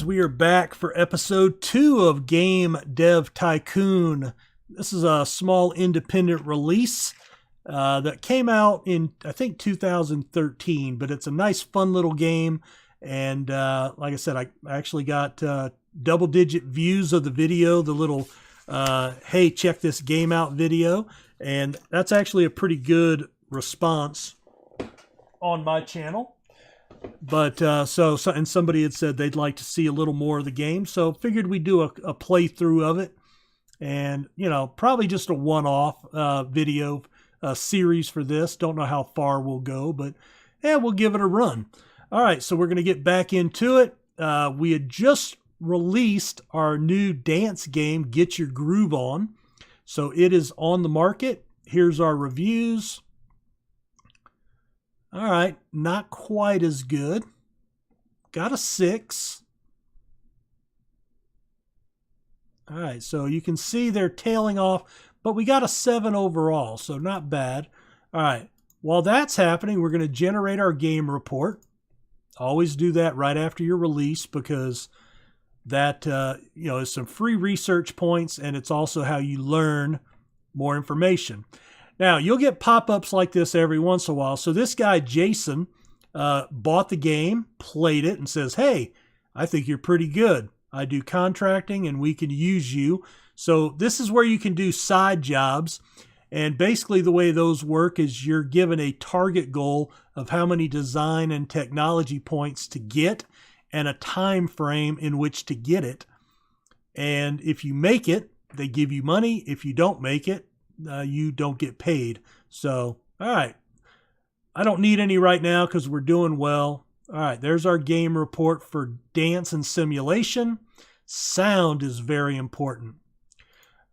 we are back for episode 2 of Game Dev Tycoon. This is a small independent release that came out in, I think, 2013, but it's a nice, fun little game. And like I said, I actually got double-digit views of the video, the little, hey, check this game out video. And that's actually a pretty good response on my channel. But and somebody had said they'd like to see a little more of the game, so figured we'd do a playthrough of it, and probably just a one-off video series for this. Don't know how far we'll go, but yeah, we'll give it a run. All right, so we're going to get back into it. We had just released our new dance game, Get Your Groove On, so it is on the market. Here's our reviews. All right, not quite as good. Got a 6. All right, so you can see they're tailing off, but we got a 7 overall, so not bad. All right, while that's happening, we're going to generate our game report. Always do that right after your release because that is some free research points, and it's also how you learn more information. Now, you'll get pop-ups like this every once in a while. So this guy, Jason, bought the game, played it, and says, hey, I think you're pretty good. I do contracting, and we can use you. So this is where you can do side jobs. And basically the way those work is you're given a target goal of how many design and technology points to get and a time frame in which to get it. And if you make it, they give you money. If you don't make it, you don't get paid. So, all right. I don't need any right now because we're doing well. All right, there's our game report for dance and simulation. Sound is very important.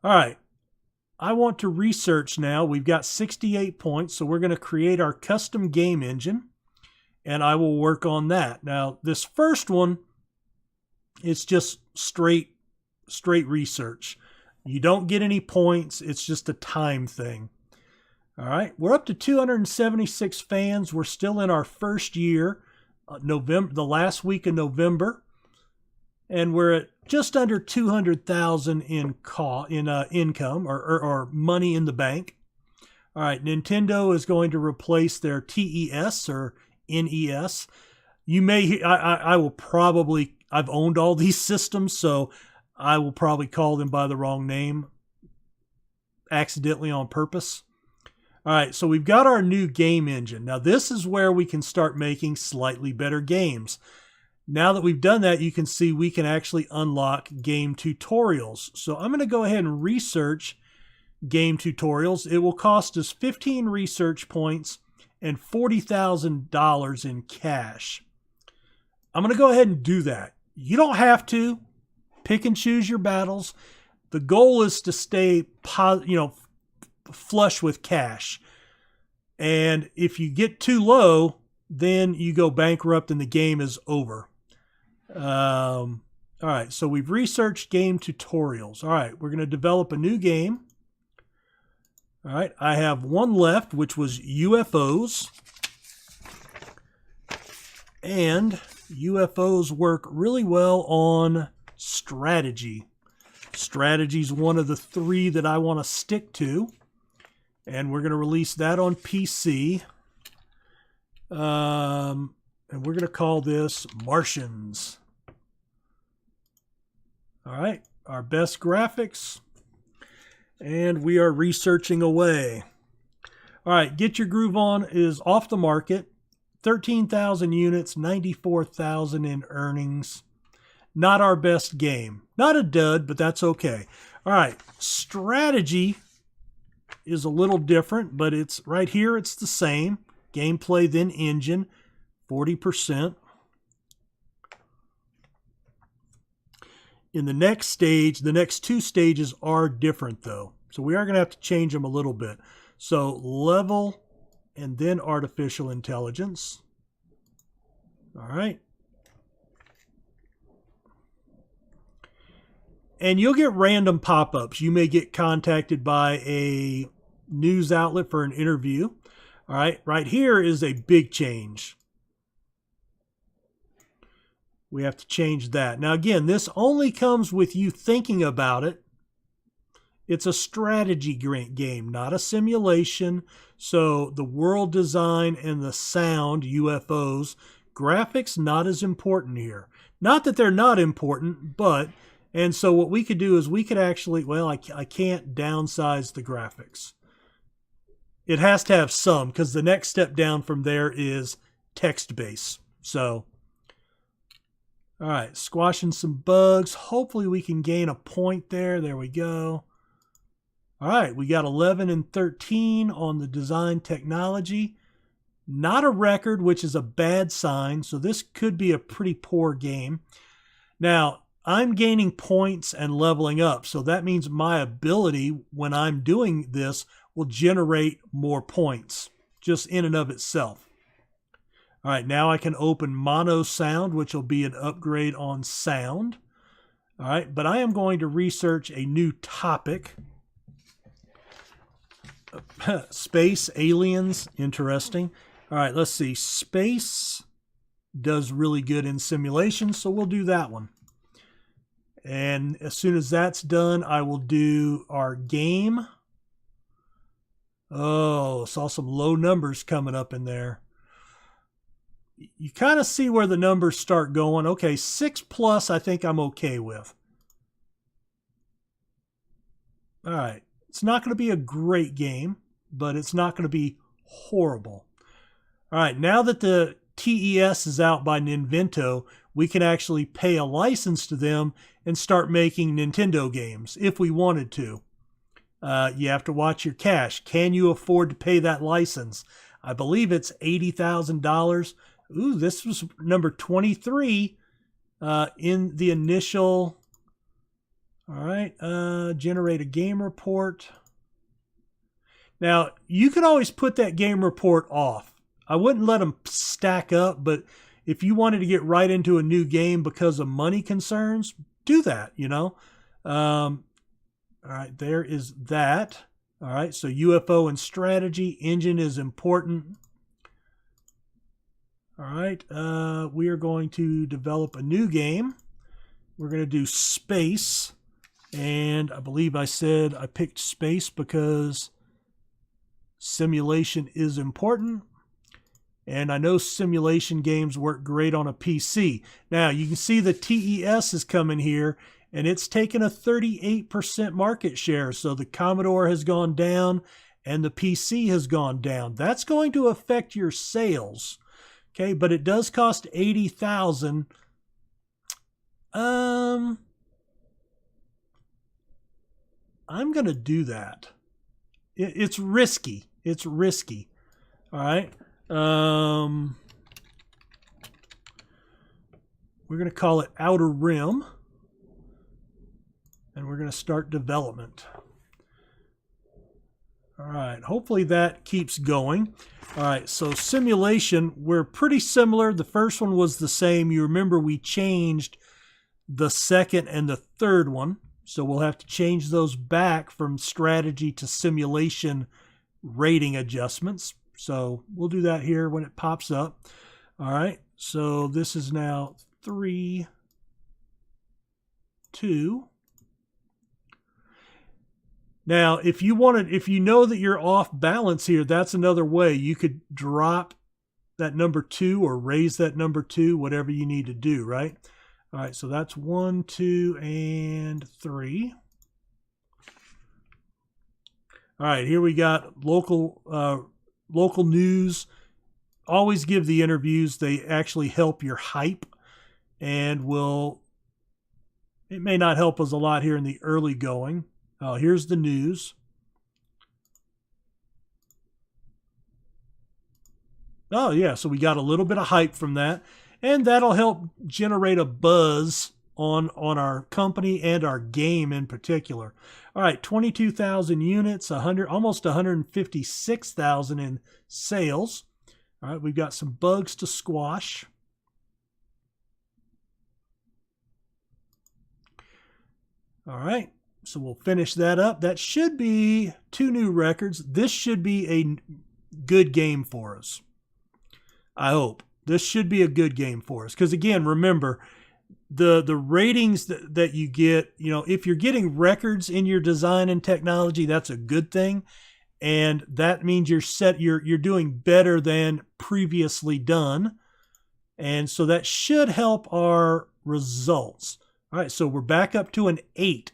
All right. I want to research now. We've got 68 points, so we're going to create our custom game engine, and I will work on that. Now, this first one, it's just straight research. You don't get any points. It's just a time thing. All right. We're up to 276 fans. We're still in our first year, the last week of November. And we're at just under 200,000 in income or money in the bank. All right. Nintendo is going to replace their TES or NES. You may, I will probably, I've owned all these systems, so I will probably call them by the wrong name accidentally on purpose. All right, so we've got our new game engine. Now, this is where we can start making slightly better games. Now that we've done that, you can see we can actually unlock game tutorials. So I'm going to go ahead and research game tutorials. It will cost us 15 research points and $40,000 in cash. I'm going to go ahead and do that. You don't have to. Pick and choose your battles. The goal is to stay, flush with cash. And if you get too low, then you go bankrupt and the game is over. All right, so we've researched game tutorials. All right, we're going to develop a new game. All right, I have one left, which was UFOs. And UFOs work really well on strategy. Strategy is one of the 3 that I want to stick to, and we're going to release that on PC. And we're going to call this Martians. All right, our best graphics, and we are researching away. All right, Get Your Groove On is off the market. 13,000 units, 94,000 in earnings. Not our best game. Not a dud, but that's okay. All right, strategy is a little different, but it's right here. It's the same. Gameplay, then engine, 40%. In the next stage, the next 2 stages are different, though. So we are going to have to change them a little bit. So level and then artificial intelligence. All right. And you'll get random pop-ups. You may get contacted by a news outlet for an interview. All right, right here is a big change. We have to change that. Now, again, this only comes with you thinking about it. It's a strategy game, not a simulation. So the world design and the sound, UFOs, graphics, not as important here. Not that they're not important, but, and so what we could do is we could actually, well, I can't downsize the graphics. It has to have some, because the next step down from there is text base. So, all right, squashing some bugs. Hopefully we can gain a point there. There we go. All right, we got 11 and 13 on the design technology. Not a record, which is a bad sign. So this could be a pretty poor game. Now, I'm gaining points and leveling up. So that means my ability when I'm doing this will generate more points just in and of itself. All right, now I can open mono sound, which will be an upgrade on sound. All right, but I am going to research a new topic. Space, aliens, interesting. All right, let's see. Space does really good in simulation, so we'll do that one. And as soon as that's done, I will do our game. Oh, saw some low numbers coming up in there. You kind of see where the numbers start going. Okay, 6+ I think I'm okay with. All right. It's not going to be a great game, but it's not going to be horrible. All right, now that the TES is out by Ninvento, we can actually pay a license to them and start making Nintendo games if we wanted to. You have to watch your cash. Can you afford to pay that license? I believe it's $80,000. Ooh, this was number 23 in the initial. All right, generate a game report. Now, you can always put that game report off. I wouldn't let them stack up, but if you wanted to get right into a new game because of money concerns, do that, you know. All right, there is that. All right, so UFO and strategy, engine is important. All right, we are going to develop a new game. We're going to do space. And I believe I said I picked space because simulation is important. And I know simulation games work great on a PC. Now, you can see the TES is coming here, and it's taken a 38% market share. So the Commodore has gone down, and the PC has gone down. That's going to affect your sales. Okay, but it does cost $80,000. I'm going to do that. It's risky. It's risky. All right. We're going to call it Outer Rim. And we're going to start development. All right. Hopefully that keeps going. All right. So simulation, we're pretty similar. The first one was the same. You remember we changed the second and the third one. So we'll have to change those back from strategy to simulation rating adjustments. So we'll do that here when it pops up. All right. So this is now 3, 2. Now, if you know that you're off balance here, that's another way. You could drop that number 2 or raise that number 2, whatever you need to do, right? All right, so that's 1, 2, and 3. All right, here we got local news. Always give the interviews. They actually help your hype, and it may not help us a lot here in the early going. Here's the news. Oh, yeah, so we got a little bit of hype from that. And that'll help generate a buzz on our company and our game in particular. All right, 22,000 units, almost 156,000 in sales. All right, we've got some bugs to squash. All right, so we'll finish that up. That should be 2 new records. This should be a good game for us. I hope. This should be a good game for us. Because again, remember, the ratings that you get, if you're getting records in your design and technology, that's a good thing. And that means you're doing better than previously done. And so that should help our results. All right, so we're back up to an 8.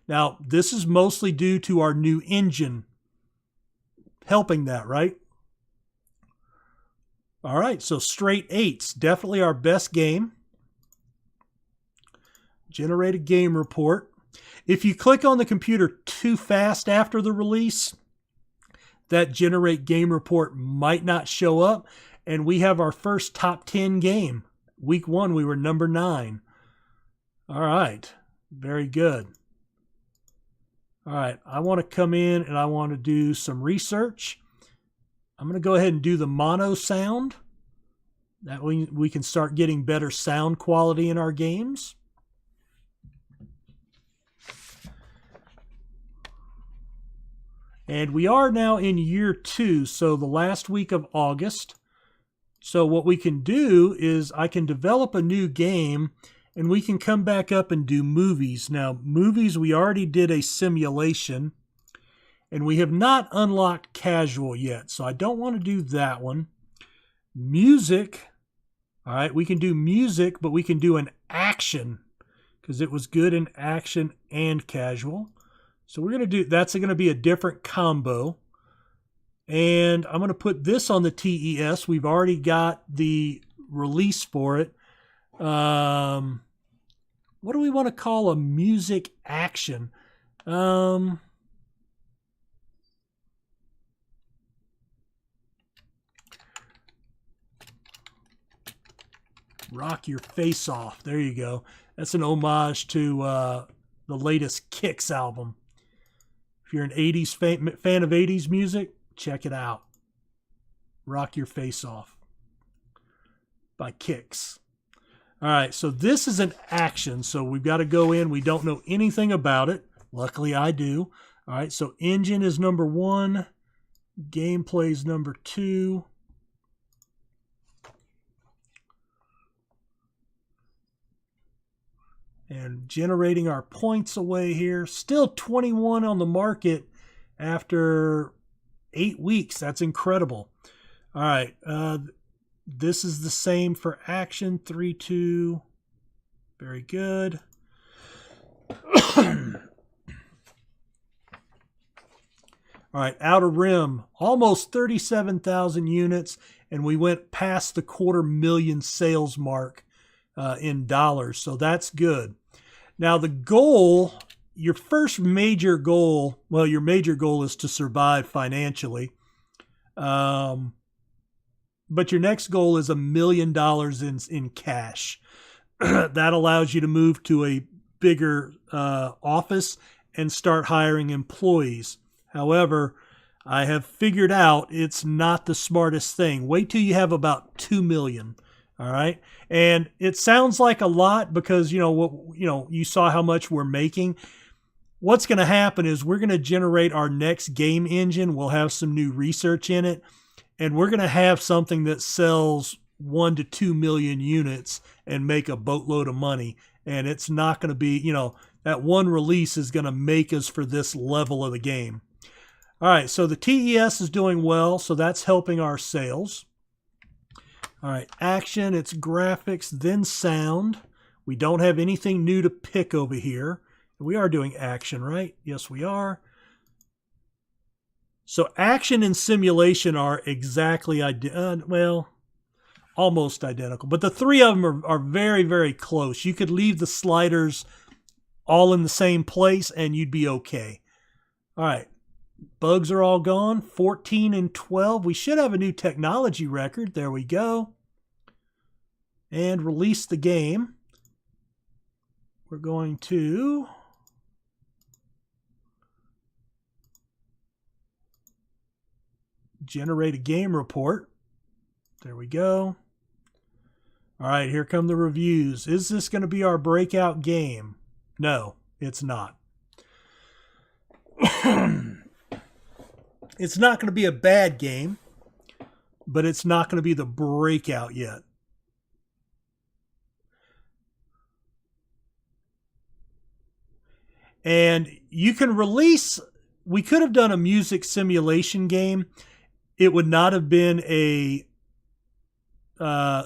Now, this is mostly due to our new engine helping that, right? All right, so straight 8s, definitely our best game. Generate a game report. If you click on the computer too fast after the release, that generate game report might not show up. And we have our first top 10 game. Week 1, we were number 9. All right, very good. All right, I want to come in and I want to do some research. I'm going to go ahead and do the mono sound. That way we can start getting better sound quality in our games. And we are now in year 2, so the last week of August. So what we can do is I can develop a new game and we can come back up and do movies. Now, movies, we already did a simulation and we have not unlocked casual yet. So I don't want to do that one. Music. All right, we can do music, but we can do an action because it was good in action and casual. So we're going to do, that's going to be a different combo. And I'm going to put this on the TES. We've already got the release for it. What do we want to call a music action? Rock Your Face Off. There you go. That's an homage to the latest Kicks album. If you're an 80s fan of 80s music, check it out. Rock Your Face Off by Kicks. All right, so this is an action. So we've got to go in. We don't know anything about it. Luckily, I do. All right, so engine is number 1. Gameplay is number 2. And generating our points away here. Still 21 on the market after 8 weeks. That's incredible. All right. This is the same for action. 3-2. Very good. All right. Outer Rim. Almost 37,000 units. And we went past the 250,000 sales mark in dollars. So that's good. Now the goal, your first major goal, well, your major goal is to survive financially. But your next goal is $1 million in cash. That allows you to move to a bigger office and start hiring employees. However, I have figured out it's not the smartest thing. Wait till you have about 2 million. All right. And it sounds like a lot because, you saw how much we're making. What's going to happen is we're going to generate our next game engine. We'll have some new research in it, and we're going to have something that sells 1 to 2 million units and make a boatload of money. And it's not going to be, that one release is going to make us for this level of the game. All right. So the TES is doing well. So that's helping our sales. All right, action, it's graphics, then sound. We don't have anything new to pick over here. We are doing action, right? Yes, we are. So action and simulation are exactly, almost identical. But the 3 of them are very, very close. You could leave the sliders all in the same place and you'd be okay. All right. Bugs are all gone. 14 and 12. We should have a new technology record. There we go. And release the game. We're going to generate a game report. There we go. All right, here come the reviews. Is this going to be our breakout game? No, it's not. It's not going to be a bad game, but it's not going to be the breakout yet. And you can release, we could have done a music simulation game. It would not have been a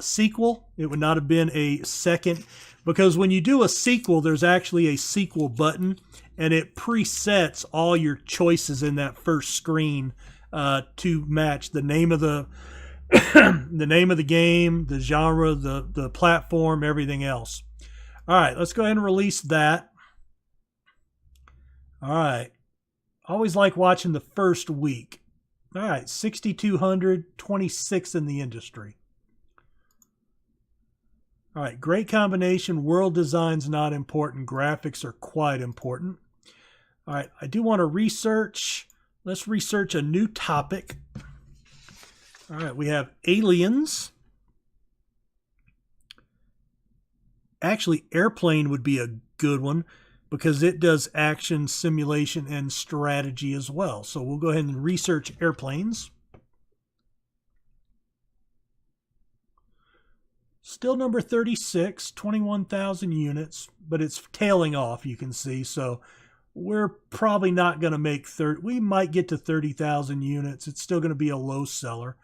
sequel. It would not have been a second, because when you do a sequel, there's actually a sequel button, and it presets all your choices in that first screen to match the name of the the name of the game, the genre, the platform, everything else. All right, let's go ahead and release that. All right. Always like watching the first week. All right, 6,200, 26 in the industry. All right, great combination. World design's not important. Graphics are quite important. All right, I do want to research. Let's research a new topic. All right, we have aliens. Actually, airplane would be a good one because it does action, simulation, and strategy as well. So we'll go ahead and research airplanes. Still number 36, 21,000 units, but it's tailing off, you can see. So we're probably not going to make 30. We might get to 30,000 units. It's still going to be a low seller.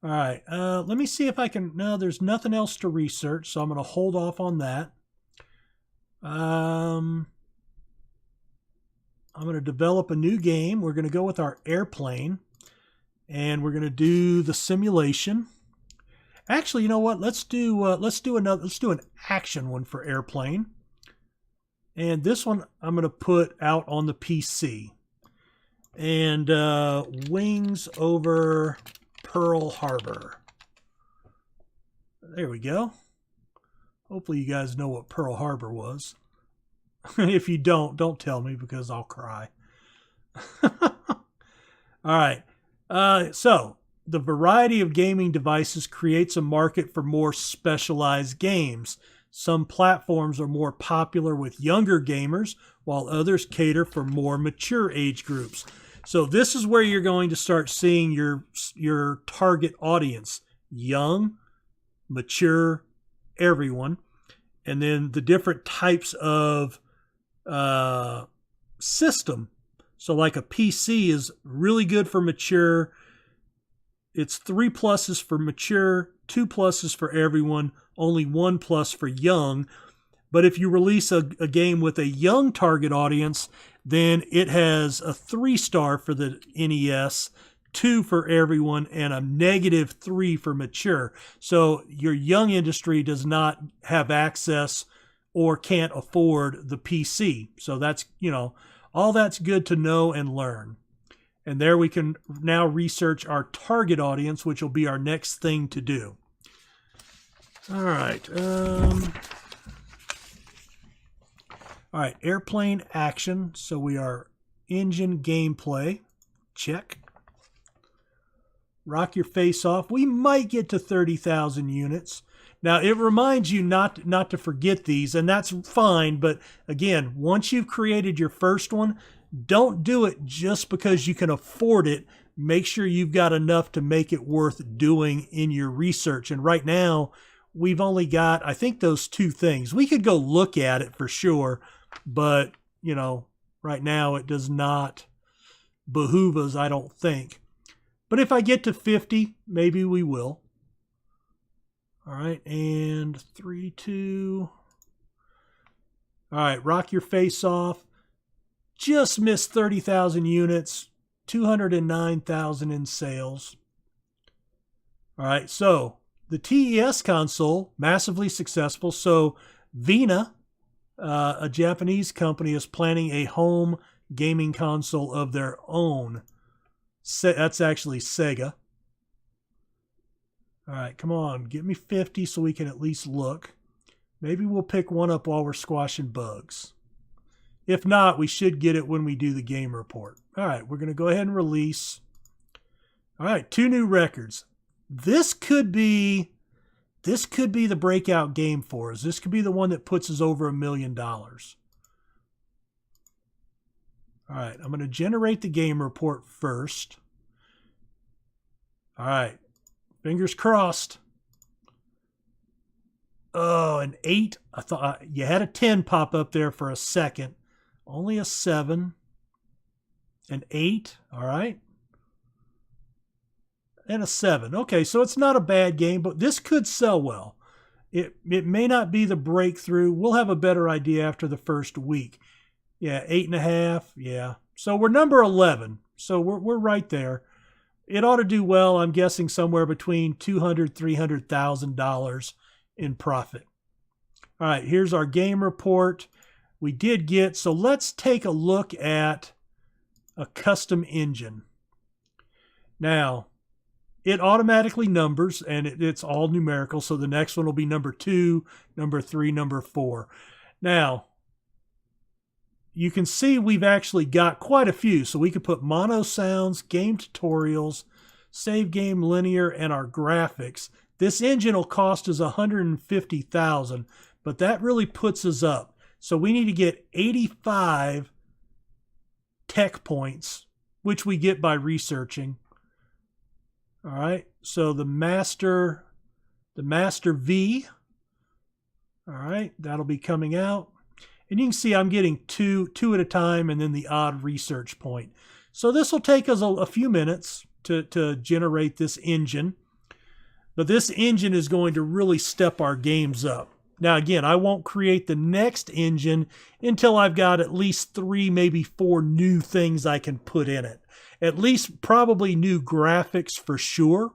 All right, let me see if I can. No, there's nothing else to research, so I'm going to hold off on that. I'm going to develop a new game. We're going to go with our airplane, and we're going to do the simulation. Actually, you know what? Let's do an action one for airplane. And this one I'm going to put out on the PC. And Wings over Pearl Harbor. There we go. Hopefully you guys know what Pearl Harbor was. If you don't tell me because I'll cry. All right. So the variety of gaming devices creates a market for more specialized games. Some platforms are more popular with younger gamers, while others cater for more mature age groups. So this is where you're going to start seeing your target audience: young, mature, everyone. And then the different types of system. So like a PC is really good for mature. It's 3 pluses for mature, 2 pluses for everyone, only 1 plus for young. But if you release a game with a young target audience, then it has a 3-star for the NES, 2 for everyone, and a -3 for mature. So your young industry does not have access or can't afford the PC. So that's, all that's good to know and learn. And there we can now research our target audience, which will be our next thing to do. All right. All right, airplane action. So we are engine gameplay. Check. Rock your face off. We might get to 30,000 units. Now, it reminds you not to forget these, and that's fine. But again, once you've created your first one, don't do it just because you can afford it. Make sure you've got enough to make it worth doing in your research. And right now, we've only got, I think, those 2 things. We could go look at it for sure, but, right now it does not behoove us, I don't think. But if I get to 50, maybe we will. All right, and 3, 2. All right, rock your face off. Just missed 30,000 units, 209,000 in sales. All right, so the TES console, massively successful. So Vina, a Japanese company, is planning a home gaming console of their own. That's actually Sega. All right, come on, give me 50 so we can at least look. Maybe we'll pick one up while we're squashing bugs. If not, we should get it when we do the game report. All right, we're going to go ahead and release. All right, 2 new records. This could be the breakout game for us. This could be the one that puts us over $1 million. All right, I'm going to generate the game report first. All right, fingers crossed. Oh, an 8. I thought you had a 10 pop up there for a second. Only a 7. An 8. All right. And a 7. Okay, so it's not a bad game, but this could sell well. It may not be the breakthrough. We'll have a better idea after the first week. Yeah, 8.5. Yeah. So we're number 11. So we're right there. It ought to do well. I'm guessing somewhere between $200,000-$300,000 in profit. All right, here's our game report. We did get, so let's take a look at a custom engine. Now, it automatically numbers, and it's all numerical. So the next one will be number 2, number 3, number 4. Now, you can see we've actually got quite a few. So we could put mono sounds, game tutorials, save game linear, and our graphics. This engine will cost us $150,000, but that really puts us up. So we need to get 85 tech points, which we get by researching. All right, so the master V. All right, that'll be coming out. And you can see I'm getting two at a time, and then the odd research point. So this will take us a few minutes to generate this engine. But this engine is going to really step our games up. Now, again, I won't create the next engine until I've got at least 3, maybe 4 new things I can put in it. At least probably new graphics for sure.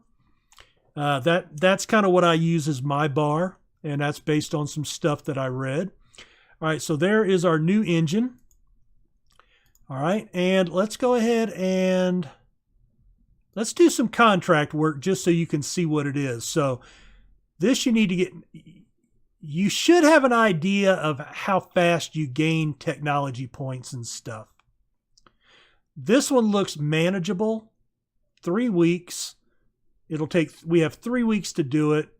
That's kind of what I use as my bar, and that's based on some stuff that I read. All right, so there is our new engine. All right, and let's go ahead and let's do some contract work just so you can see what it is. So this you need to get... You should have an idea of how fast you gain technology points and stuff. This one looks manageable. 3 weeks. We have 3 weeks to do it.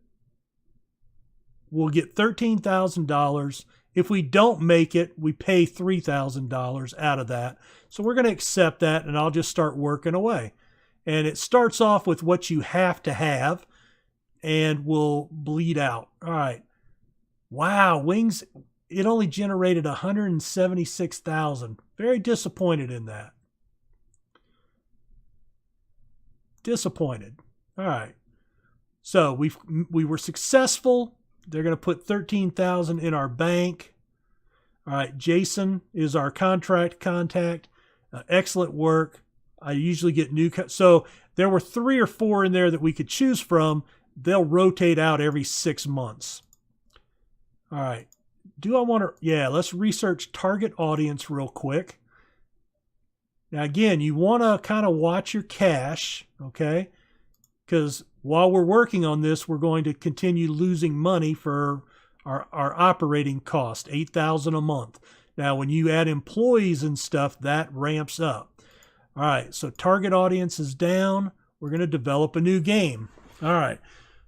We'll get $13,000. If we don't make it, we pay $3,000 out of that. So we're going to accept that, and I'll just start working away. And it starts off with what you have to have, and will bleed out. All right. Wow, Wings, it only generated 176,000. Very disappointed in that. Disappointed. All right. So we were successful. They're going to put 13,000 in our bank. All right, Jason is our contract contact. Excellent work. I usually get new. So there were 3 or 4 in there that we could choose from. They'll rotate out every 6 months. All right. Do I want to? Yeah, let's research target audience real quick. Now, again, you want to kind of watch your cash, okay? Because while we're working on this, we're going to continue losing money for our operating cost, $8,000 a month. Now, when you add employees and stuff, that ramps up. All right, so target audience is down. We're going to develop a new game. All right,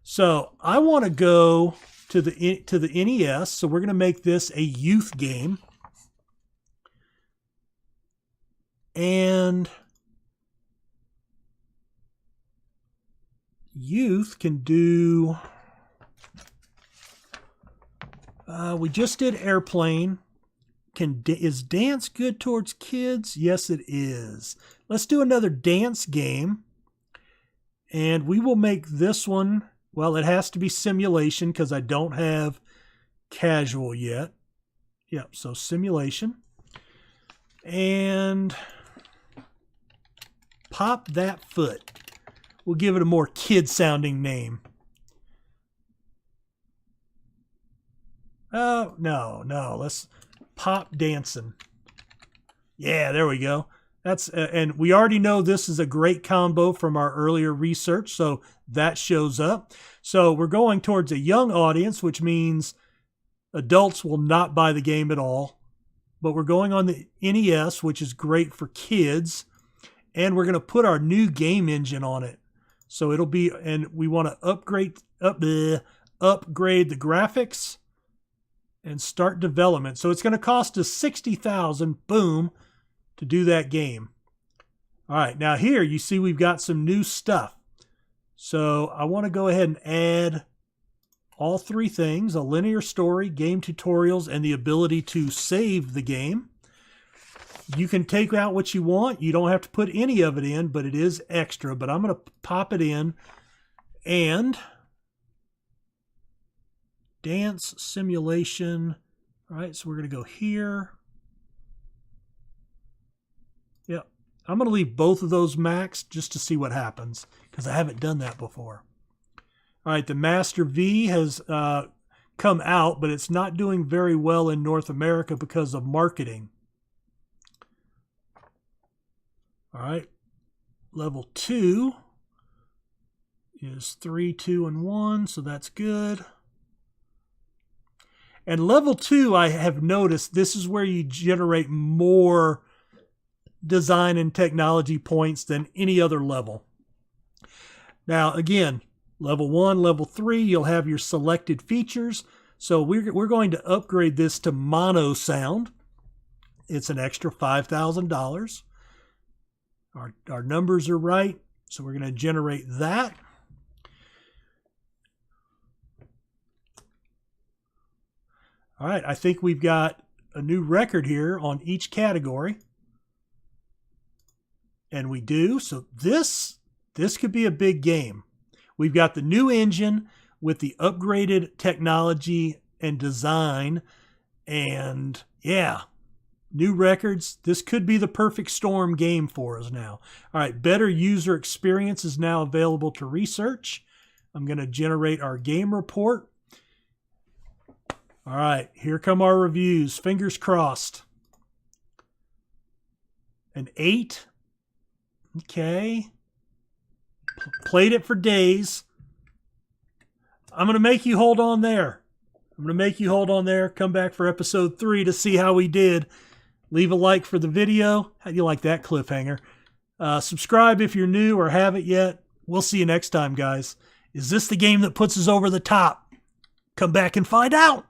so I want to go to the NES, so we're going to make this a youth game. And youth can do, we just did airplane. Is dance good towards kids? Yes, it is. Let's do another dance game. And we will make this one, well, it has to be simulation because I don't have casual yet. Yep, so simulation. And pop that foot. We'll give it a more kid-sounding name. Oh, no. Let's pop dancing. Yeah, there we go. That's and we already know this is a great combo from our earlier research, so that shows up. So we're going towards a young audience, which means adults will not buy the game at all. But we're going on the NES, which is great for kids. And we're going to put our new game engine on it. So it'll be, and we want to upgrade the graphics and start development. So it's going to cost us $60,000, boom, to do that game. All right, now here you see we've got some new stuff. So I want to go ahead and add all 3 things: a linear story, game tutorials, and the ability to save the game. You can take out what you want. You don't have to put any of it in, but it is extra. But I'm going to pop it in. And dance simulation. All right, so we're going to go here. Yep. I'm going to leave both of those maxed just to see what happens, because I haven't done that before. All right, the Master V has come out, but it's not doing very well in North America because of marketing. All right, level 2 is 3, 2, and 1, so that's good. And level 2, I have noticed, this is where you generate more design and technology points than any other level. Now, again, level 1, level 3, you'll have your selected features. So we're going to upgrade this to mono sound. It's an extra $5,000. Our numbers are right, so we're going to generate that. All right, I think we've got a new record here on each category. And we do. So this could be a big game. We've got the new engine with the upgraded technology and design. And yeah, new records. This could be the perfect storm game for us now. All right, better user experience is now available to research. I'm going to generate our game report. All right, here come our reviews. Fingers crossed. An 8. Okay. Played it for days. I'm going to make you hold on there. I'm going to make you hold on there. Come back for episode 3 to see how we did. Leave a like for the video. How do you like that cliffhanger? Subscribe if you're new or haven't yet. We'll see you next time, guys. Is this the game that puts us over the top? Come back and find out.